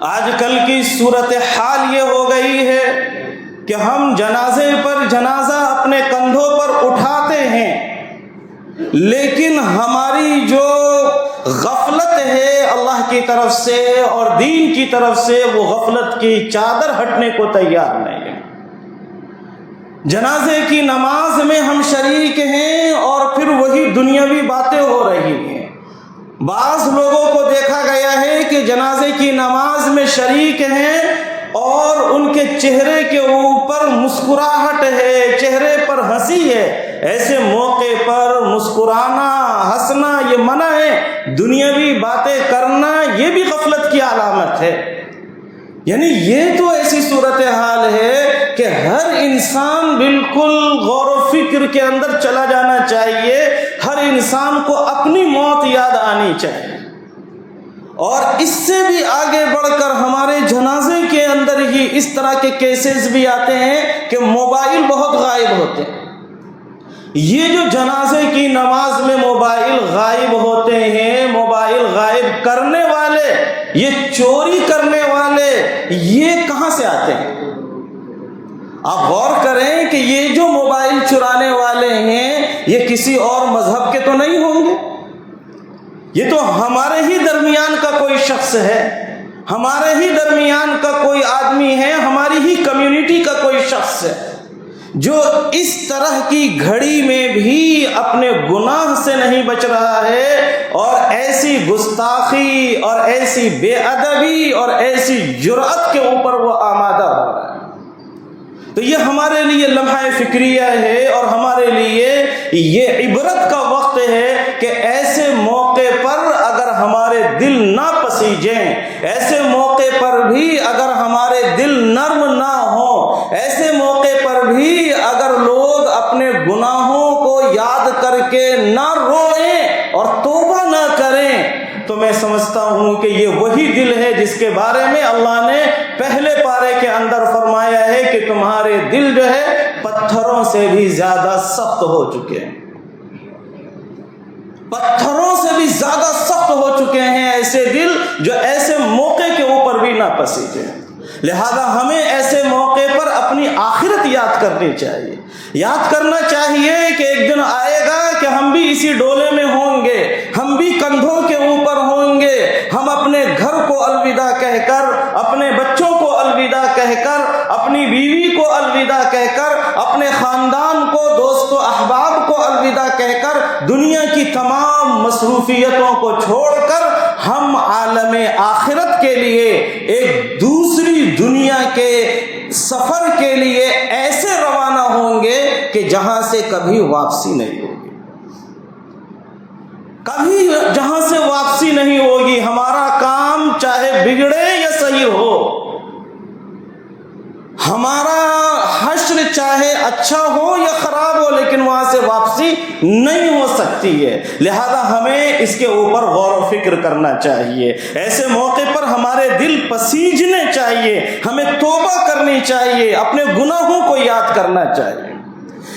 آج کل کی صورتحال یہ ہو گئی ہے کہ ہم جنازے پر جنازہ اپنے کندھوں پر اٹھاتے ہیں، لیکن ہماری جو غفلت ہے اللہ کی طرف سے اور دین کی طرف سے، وہ غفلت کی چادر ہٹنے کو تیار نہیں ہے۔ جنازے کی نماز میں ہم شریک ہیں اور پھر وہی دنیاوی باتیں ہو رہی ہیں۔ بعض لوگوں کو دیکھا گیا ہے کہ جنازے کی نماز میں شریک ہیں اور ان کے چہرے کے اوپر مسکراہٹ ہے، چہرے پر ہنسی ہے۔ ایسے موقع پر مسکرانا، ہنسنا یہ منع ہے، دنیاوی باتیں کرنا یہ بھی غفلت کی علامت ہے۔ یعنی یہ تو ایسی صورتحال ہے کہ ہر انسان بالکل غور و فکر کے اندر چلا جانا چاہیے، ہر انسان کو اپنی موت یاد آنی چاہیے۔ اور اس سے بھی آگے بڑھ کر ہمارے جنازے کے اندر ہی اس طرح کے کیسز بھی آتے ہیں کہ موبائل بہت غائب ہوتے ہیں۔ یہ جو جنازے کی نماز میں موبائل غائب ہوتے ہیں، موبائل غائب کرنے والے، یہ چوری کرنے والے، یہ کہاں سے آتے ہیں؟ آپ غور کریں کہ یہ جو موبائل چرانے والے ہیں یہ کسی اور مذہب کے تو نہیں ہوں گے، یہ تو ہمارے ہی درمیان کا کوئی شخص ہے، ہمارے ہی درمیان کا کوئی آدمی ہے، ہماری ہی کمیونٹی کا کوئی شخص ہے جو اس طرح کی گھڑی میں بھی اپنے گناہ سے نہیں بچ رہا ہے اور ایسی گستاخی اور ایسی بے ادبی اور ایسی جرأت کے اوپر وہ آمادہ ہو رہا ہے۔ تو یہ ہمارے لیے لمحہ فکریہ ہے اور ہمارے لیے یہ عبرت کا وقت ہے کہ ایسے موقع پر اگر ہمارے دل نہ پسیجیں، ایسے موقع پر بھی اگر ہمارے دل نرم نہ ہوں، ایسے موقع پر بھی اگر لوگ اپنے گناہوں کو یاد کر کے نہ روئیں اور توبہ نہ کریں، تو میں سمجھتا ہوں کہ یہ وہی دل ہے جس کے بارے میں اللہ نے پہلے پارے کے اندر فرمایا ہے کہ تمہارے دل جو ہے پتھروں سے بھی زیادہ سخت ہو چکے ہیں، پتھروں سے بھی زیادہ سخت ہو چکے ہیں ایسے دل جو ایسے موقع کے اوپر بھی نہ پسیجے۔ لہذا ہمیں ایسے موقع پر اپنی آخرت یاد کرنی چاہیے، یاد کرنا چاہیے کہ ایک دن آئے گا کہ ہم بھی اسی ڈولے میں ہوں گے، ہم بھی کندھوں کے اوپر ہوں گے، ہم اپنے گھر کو الوداع کہہ کر، اپنے بچوں کو الوداع کہہ کر، اپنی بیوی کو الوداع کہہ کر، اپنے خاندان کو، دوست و احباب کو الوداع کہہ کر، دنیا کی تمام مصروفیتوں کو چھوڑ کر ہم عالم آخرت کے لیے، ایک دوسری دنیا کے سفر کے لیے ایسے روانہ ہوں گے کہ جہاں سے کبھی واپسی نہیں ہوگی، کبھی جہاں سے واپسی نہیں ہوگی۔ ہمارا کام چاہے بگڑے یا صحیح ہو، ہمارا حشر چاہے اچھا ہو یا خراب ہو، لیکن وہاں سے واپسی نہیں ہو سکتی ہے۔ لہذا ہمیں اس کے اوپر غور و فکر کرنا چاہیے، ایسے موقع پر ہمارے دل پسیجنے چاہیے، ہمیں توبہ کرنی چاہیے، اپنے گناہوں کو یاد کرنا چاہیے۔